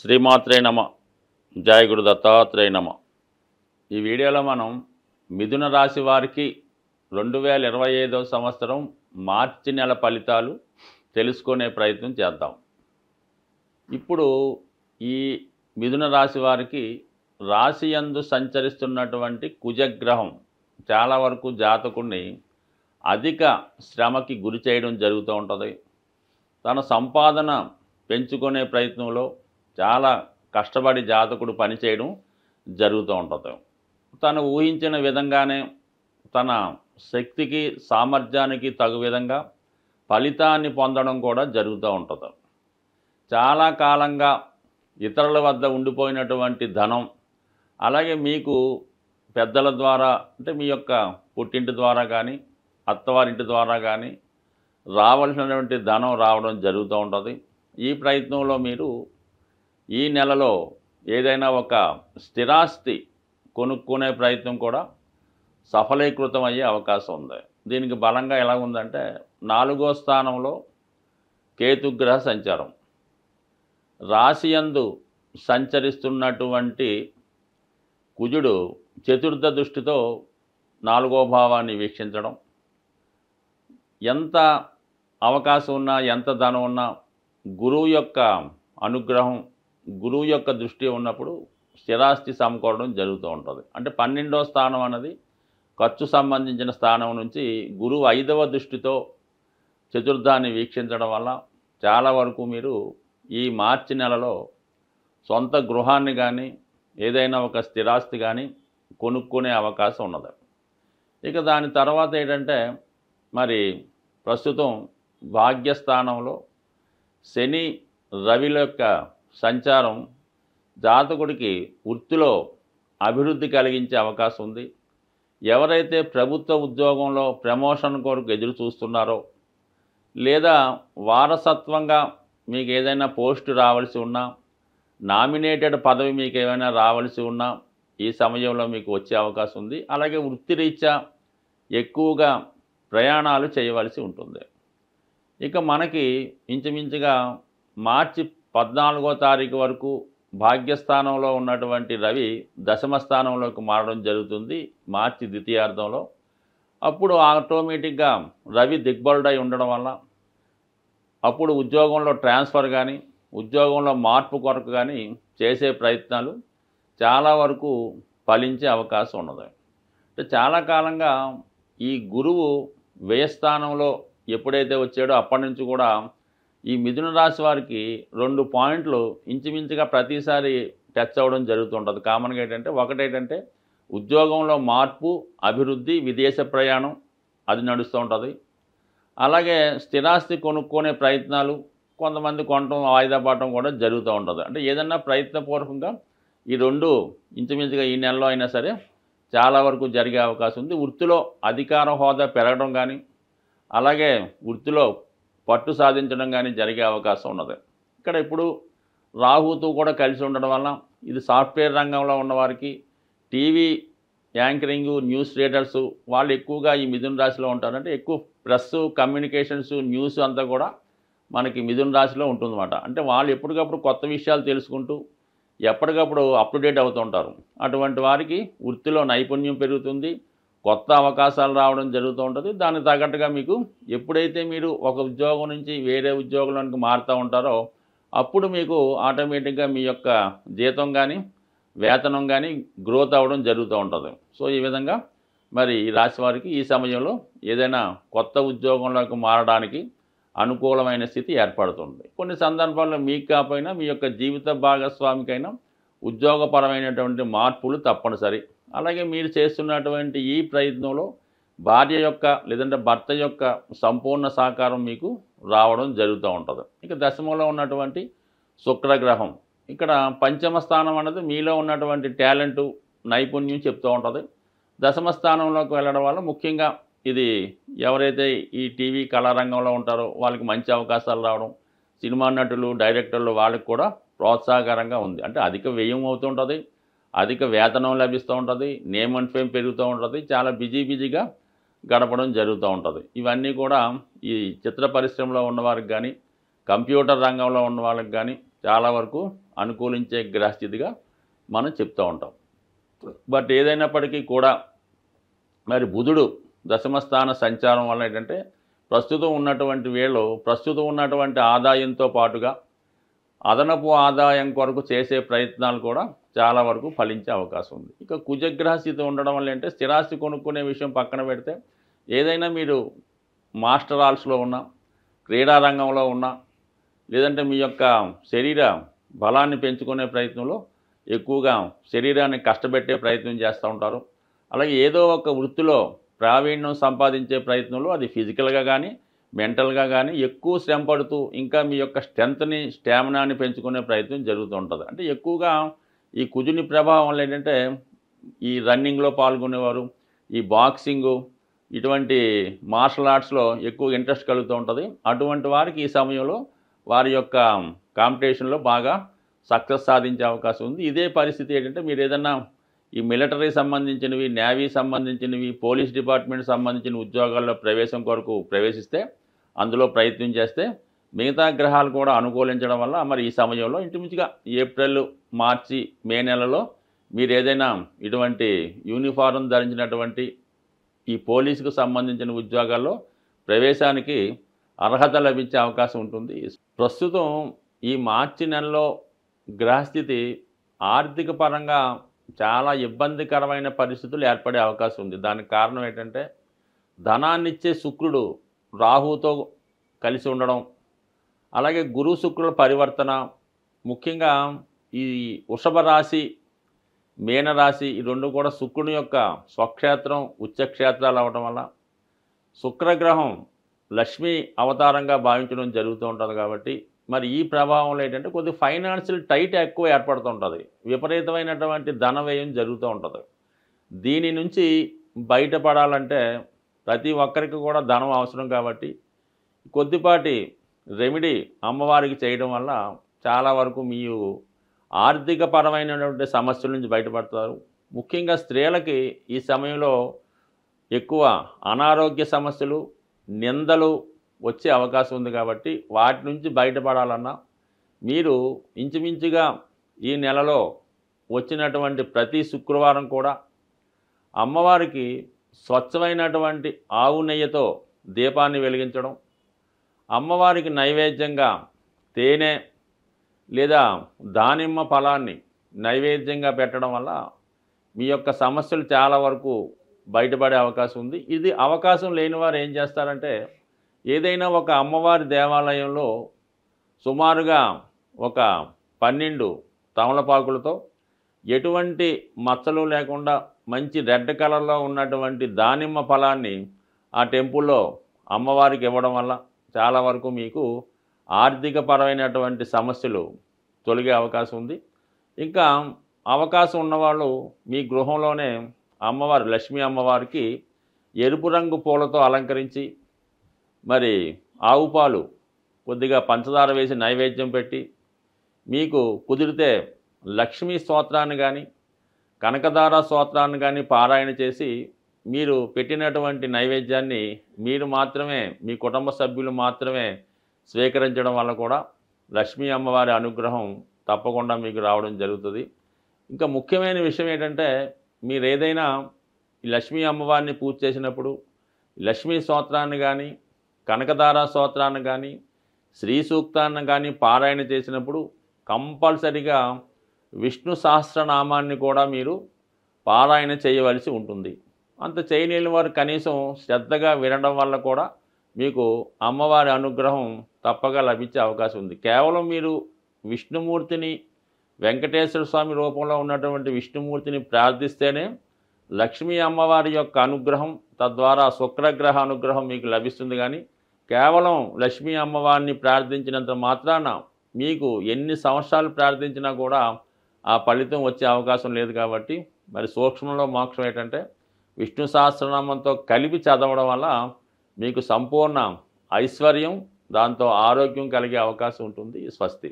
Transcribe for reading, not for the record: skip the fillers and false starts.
శ్రీమాత్రే నమ. జయ గురు దత్తాత్రేయ నమ. ఈ వీడియోలో మనం మిథున రాశి వారికి 2025వ సంవత్సరం మార్చి నెల ఫలితాలు తెలుసుకునే ప్రయత్నం చేద్దాం. ఇప్పుడు ఈ మిథున రాశి వారికి రాశి యందు సంచరిస్తున్నటువంటి కుజగ్రహం చాలా వరకు జాతకుడిని అధిక శ్రమకి గురి చేయడం జరుగుతూ ఉంటుంది. తన సంపాదన పెంచుకునే ప్రయత్నంలో చాలా కష్టపడి జాతకుడు పనిచేయడం జరుగుతూ ఉంటుంది. తను ఊహించిన విధంగానే తన శక్తికి సామర్థ్యానికి తగు విధంగా ఫలితాన్ని పొందడం కూడా జరుగుతూ ఉంటుంది. చాలా కాలంగా ఇతరుల వద్ద ఉండిపోయినటువంటి ధనం, అలాగే మీకు పెద్దల ద్వారా అంటే మీ యొక్క పుట్టింటి ద్వారా కానీ అత్తవారింటి ద్వారా కానీ రావాల్సినటువంటి ధనం రావడం జరుగుతూ ఉంటుంది. ఈ ప్రయత్నంలో మీరు ఈ నెలలో ఏదైనా ఒక స్థిరాస్తి కొనుక్కునే ప్రయత్నం కూడా సఫలీకృతం అయ్యే అవకాశం ఉంది. దీనికి బలంగా ఎలా ఉందంటే 4వ స్థానంలో కేతుగ్రహ సంచారం, రాశియందు సంచరిస్తున్నటువంటి కుజుడు చతుర్థ దృష్టితో 4వ భావాన్ని వీక్షించడం, ఎంత అవకాశం ఉన్నా ఎంత ధనం ఉన్నా గురువు యొక్క అనుగ్రహం, గురువు యొక్క దృష్టి ఉన్నప్పుడు స్థిరాస్తి సమకూరడం జరుగుతూ ఉంటుంది. అంటే 12వ స్థానం అన్నది ఖర్చు సంబంధించిన స్థానం నుంచి గురువు 5వ దృష్టితో చతుర్థాన్ని వీక్షించడం వల్ల చాలా వరకు మీరు ఈ మార్చి నెలలో సొంత గృహాన్ని కానీ ఏదైనా ఒక స్థిరాస్తి కానీ కొనుక్కునే అవకాశం ఉన్నది. ఇక దాని తర్వాత ఏంటంటే మరి ప్రస్తుతం భాగ్యస్థానంలో శని రవిల యొక్క సంచారం జాతకుడికి వృత్తిలో అభివృద్ధి కలిగించే అవకాశం ఉంది. ఎవరైతే ప్రభుత్వ ఉద్యోగంలో ప్రమోషన్ కొరకు ఎదురు చూస్తున్నారో, లేదా వారసత్వంగా మీకు ఏదైనా పోస్టు రావాల్సి ఉన్నా, నామినేటెడ్ పదవి మీకు ఏమైనా రావాల్సి ఉన్నా ఈ సమయంలో మీకు వచ్చే అవకాశం ఉంది. అలాగే వృత్తిరీత్యా ఎక్కువగా ప్రయాణాలు చేయవలసి ఉంటుంది. ఇక మనకి ఇంచుమించుగా మార్చి 14వ తారీఖు వరకు భాగ్యస్థానంలో ఉన్నటువంటి రవి దశమ స్థానంలోకి మారడం జరుగుతుంది మార్చి ద్వితీయార్థంలో. అప్పుడు ఆటోమేటిక్గా రవి దిగ్బలుడై ఉండడం వల్ల అప్పుడు ఉద్యోగంలో ట్రాన్స్ఫర్ కానీ ఉద్యోగంలో మార్పు కొరకు కానీ చేసే ప్రయత్నాలు చాలా వరకు ఫలించే అవకాశం ఉన్నది. అంటే చాలా కాలంగా ఈ గురువు వ్యయస్థానంలో ఎప్పుడైతే వచ్చాడో అప్పటి నుంచి కూడా ఈ మిథున రాశి వారికి 2 పాయింట్లు ఇంచుమించుగా ప్రతిసారి టచ్ అవ్వడం జరుగుతుంటుంది. కామన్గా ఒకటేంటంటే ఉద్యోగంలో మార్పు, అభివృద్ధి, విదేశ ప్రయాణం అది నడుస్తూ ఉంటుంది. అలాగే స్థిరాస్తి కొనుక్కునే ప్రయత్నాలు కొంతమంది కొనటం, వాయిదా పడటం కూడా జరుగుతూ ఉంటుంది. అంటే ఏదన్నా ప్రయత్నపూర్వకంగా ఈ 2 ఇంచుమించుగా ఈ నెలలో అయినా సరే చాలా వరకు జరిగే అవకాశం ఉంది. వృత్తిలో అధికార హోదా పెరగడం కానీ అలాగే వృత్తిలో పట్టు సాధించడం కానీ జరిగే అవకాశం ఉన్నది. ఇక్కడ ఇప్పుడు రాహుతో కూడా కలిసి ఉండడం వల్ల ఇది సాఫ్ట్వేర్ రంగంలో ఉన్నవారికి, టీవీ యాంకరింగు, న్యూస్ రీడర్సు వాళ్ళు ఎక్కువగా ఈ మిథున రాశిలో ఉంటారు. అంటే ఎక్కువ ప్రెస్, కమ్యూనికేషన్స్, న్యూస్ అంతా కూడా మనకి మిథున రాశిలో ఉంటుందన్నమాట. అంటే వాళ్ళు ఎప్పటికప్పుడు కొత్త విషయాలు తెలుసుకుంటూ ఎప్పటికప్పుడు అప్డేట్ అవుతూ ఉంటారు. అటువంటి వారికి వృత్తిలో నైపుణ్యం పెరుగుతుంది, కొత్త అవకాశాలు రావడం జరుగుతూ ఉంటుంది. దానికి తగ్గట్టుగా మీకు ఎప్పుడైతే మీరు ఒక ఉద్యోగం నుంచి వేరే ఉద్యోగంలోనికి మారుతూ ఉంటారో అప్పుడు మీకు ఆటోమేటిక్గా మీ యొక్క జీతం కానీ వేతనం కానీ గ్రోత్ అవ్వడం జరుగుతూ ఉంటుంది. సో ఈ విధంగా మరి ఈ రాశి వారికి ఈ సమయంలో ఏదైనా కొత్త ఉద్యోగంలోకి మారడానికి అనుకూలమైన స్థితి ఏర్పడుతుంది. కొన్ని సందర్భాల్లో మీకు కాకపోయినా మీ యొక్క జీవిత భాగస్వామికైనా ఉద్యోగపరమైనటువంటి మార్పులు తప్పనిసరి. అలాగే మీరు చేస్తున్నటువంటి ఈ ప్రయత్నంలో భార్య యొక్క లేదంటే భర్త యొక్క సంపూర్ణ సహకారం మీకు రావడం జరుగుతూ ఉంటుంది. ఇక దశమంలో ఉన్నటువంటి శుక్రగ్రహం ఇక్కడ పంచమ స్థానం అన్నది మీలో ఉన్నటువంటి టాలెంటు, నైపుణ్యం చెప్తూ ఉంటుంది. దశమ స్థానంలోకి వెళ్ళడం వల్ల ముఖ్యంగా ఇది ఎవరైతే ఈ టీవీ కళారంగంలో ఉంటారో వాళ్ళకి మంచి అవకాశాలు రావడం, సినిమా నటులు, డైరెక్టర్లు వాళ్ళకి కూడా ప్రోత్సాహకరంగా ఉంది. అంటే అధిక వ్యయం అవుతుంటుంది, అధిక వేతనం లభిస్తూ ఉంటుంది, నేమ్ అండ్ ఫేమ్ పెరుగుతూ ఉంటుంది, చాలా బిజీగా గడపడం జరుగుతూ ఉంటుంది. ఇవన్నీ కూడా ఈ చిత్ర పరిశ్రమలో ఉన్నవారికి కానీ కంప్యూటర్ రంగంలో ఉన్న వాళ్ళకి కానీ చాలా వరకు అనుకూలించే గ్రహస్థితిగా మనం చెప్తూ ఉంటాం. బట్ ఏదైనప్పటికీ కూడా మరి బుధుడు దశమస్థాన సంచారం వల్ల ఏంటంటే ప్రస్తుతం ఉన్నటువంటి ఆదాయంతో పాటుగా అదనపు ఆదాయం కొరకు చేసే ప్రయత్నాలు కూడా చాలా వరకు ఫలించే అవకాశం ఉంది. ఇక కుజగ్రహ స్థితి ఉండడం వల్ల అంటే స్థిరాస్తి కొనుక్కునే విషయం పక్కన పెడితే ఏదైనా మీరు మాస్టర్ ఆర్ట్స్లో ఉన్నా, క్రీడా రంగంలో ఉన్నా, లేదంటే మీ యొక్క శరీర బలాన్ని పెంచుకునే ప్రయత్నంలో ఎక్కువగా శరీరాన్ని కష్టపెట్టే ప్రయత్నం చేస్తూ ఉంటారు. అలాగే ఏదో ఒక వృత్తిలో ప్రావీణ్యం సంపాదించే ప్రయత్నంలో అది ఫిజికల్గా కానీ మెంటల్గా కానీ ఎక్కువ శ్రమ పడుతూ ఇంకా మీ యొక్క స్టామినాని పెంచుకునే ప్రయత్నం జరుగుతూ ఉంటుంది. అంటే ఎక్కువగా ఈ కుజుని ప్రభావం వల్ల ఏంటంటే ఈ రన్నింగ్లో పాల్గొనేవారు, ఈ బాక్సింగు, ఇటువంటి మార్షల్ ఆర్ట్స్లో ఎక్కువ ఇంట్రెస్ట్ కలుగుతూ ఉంటుంది. అటువంటి వారికి ఈ సమయంలో వారి యొక్క కాంపిటీషన్లో బాగా సక్సెస్ సాధించే అవకాశం ఉంది. ఇదే పరిస్థితి ఏంటంటే మీరు ఏదన్నా ఈ మిలిటరీ సంబంధించినవి, నేవీ సంబంధించినవి, పోలీస్ డిపార్ట్మెంట్ సంబంధించిన ఉద్యోగాల్లో ప్రవేశం కొరకు ప్రవేశిస్తే, అందులో ప్రయత్నం చేస్తే మిగతా గ్రహాలు కూడా అనుకూలించడం వల్ల మరి ఈ సమయంలో ఇంచుమించుగా ఏప్రిల్, మార్చి, మే నెలలో మీరు ఏదైనా ఇటువంటి యూనిఫారం ధరించినటువంటి ఈ పోలీసుకు సంబంధించిన ఉద్యోగాల్లో ప్రవేశానికి అర్హత లభించే అవకాశం ఉంటుంది. ప్రస్తుతం ఈ మార్చి నెలలో గ్రహస్థితి ఆర్థిక పరంగా చాలా ఇబ్బందికరమైన పరిస్థితులు ఏర్పడే అవకాశం ఉంది. దానికి కారణం ఏంటంటే ధనాన్నిచ్చే శుక్రుడు రాహుతో కలిసి ఉండడం, అలాగే గురు శుక్రుల పరివర్తన, ముఖ్యంగా ఈ వృషభ రాశి, మీనరాశి ఈ రెండు కూడా శుక్రుని యొక్క స్వక్షేత్రం, ఉచ్చక్షేత్రాలు అవ్వడం వల్ల శుక్రగ్రహం లక్ష్మీ అవతారంగా భావించడం జరుగుతూ ఉంటుంది. కాబట్టి మరి ఈ ప్రభావంలో ఏంటంటే కొద్దిగా ఫైనాన్షియల్ టైట్ ఎక్కువ ఏర్పడుతుంటుంది, విపరీతమైనటువంటి ధన వ్యయం జరుగుతూ ఉంటుంది. దీని నుంచి బయటపడాలంటే ప్రతి ఒక్కరికి కూడా ధనం అవసరం కాబట్టి కొద్దిపాటి రెమెడీ అమ్మవారికి చేయడం వల్ల చాలా వరకు మీరు ఆర్థిక పరమైనటువంటి సమస్యల నుంచి బయటపడతారు. ముఖ్యంగా స్త్రీలకి ఈ సమయంలో ఎక్కువ అనారోగ్య సమస్యలు, నిందలు వచ్చే అవకాశం ఉంది. కాబట్టి వాటి నుంచి బయటపడాలన్నా మీరు ఇంచుమించుగా ఈ నెలలో వచ్చినటువంటి ప్రతి శుక్రవారం కూడా అమ్మవారికి స్వచ్ఛమైనటువంటి ఆవు నెయ్యితో దీపాన్ని వెలిగించడం, అమ్మవారికి నైవేద్యంగా తేనె లేదా దానిమ్మ ఫలాన్ని నైవేద్యంగా పెట్టడం వల్ల మీ యొక్క సమస్యలు చాలా వరకు బయటపడే అవకాశం ఉంది. ఇది అవకాశం లేని వారు ఏం చేస్తారంటే ఏదైనా ఒక అమ్మవారి దేవాలయంలో సుమారుగా ఒక 12 తమలపాకులతో ఎటువంటి మచ్చలు లేకుండా మంచి రెడ్ కలర్లో ఉన్నటువంటి దానిమ్మ ఫలాన్ని ఆ టెంపుల్లో అమ్మవారికి ఇవ్వడం వల్ల చాలా వరకు మీకు ఆర్థిక పరమైనటువంటి సమస్యలు తొలగే అవకాశం ఉంది. ఇంకా అవకాశం ఉన్నవాళ్ళు మీ గృహంలోనే అమ్మవారు లక్ష్మీ అమ్మవారికి ఎరుపు రంగు పూలతో అలంకరించి మరి ఆవు పాలు కొద్దిగా పంచదార వేసి నైవేద్యం పెట్టి మీకు కుదిరితే లక్ష్మీ స్తోత్రాన్ని కానీ కనకదార స్తోత్రాన్ని కానీ పారాయణ చేసి మీరు పెట్టినటువంటి నైవేద్యాన్ని మీరు మాత్రమే, మీ కుటుంబ సభ్యులు మాత్రమే స్వీకరించడం వల్ల కూడా లక్ష్మీ అమ్మవారి అనుగ్రహం తప్పకుండా మీకు రావడం జరుగుతుంది. ఇంకా ముఖ్యమైన విషయం ఏంటంటే మీరు ఏదైనా ఈ లక్ష్మీ అమ్మవారిని పూజ చేసినప్పుడు లక్ష్మీ స్తోత్రాన్ని కానీ కనకదార స్తోత్రాన్ని కానీ శ్రీ సూక్తాన్ని కానీ పారాయణ చేసినప్పుడు కంపల్సరిగా విష్ణు సహస్రనామాన్ని కూడా మీరు పారాయణ చేయవలసి ఉంటుంది. అంత చేయలేని వారు కనీసం శ్రద్ధగా వినడం వల్ల కూడా మీకు అమ్మవారి అనుగ్రహం తప్పగా లభించే అవకాశం ఉంది. కేవలం మీరు విష్ణుమూర్తిని, వెంకటేశ్వర స్వామి రూపంలో ఉన్నటువంటి విష్ణుమూర్తిని ప్రార్థిస్తేనే లక్ష్మీ అమ్మవారి యొక్క అనుగ్రహం, తద్వారా శుక్రగ్రహ అనుగ్రహం మీకు లభిస్తుంది. కానీ కేవలం లక్ష్మీ అమ్మవారిని ప్రార్థించినంత మాత్రాన మీకు ఎన్ని సంవత్సరాలు ప్రార్థించినా కూడా ఆ ఫలితం వచ్చే అవకాశం లేదు. కాబట్టి మరి సూక్ష్మంలో మోక్షం ఏంటంటే విష్ణు సహస్రనామంతో కలిపి చదవడం వల్ల మీకు సంపూర్ణ ఐశ్వర్యం, దాంతో ఆరోగ్యం కలిగే అవకాశం ఉంటుంది. స్వస్తి.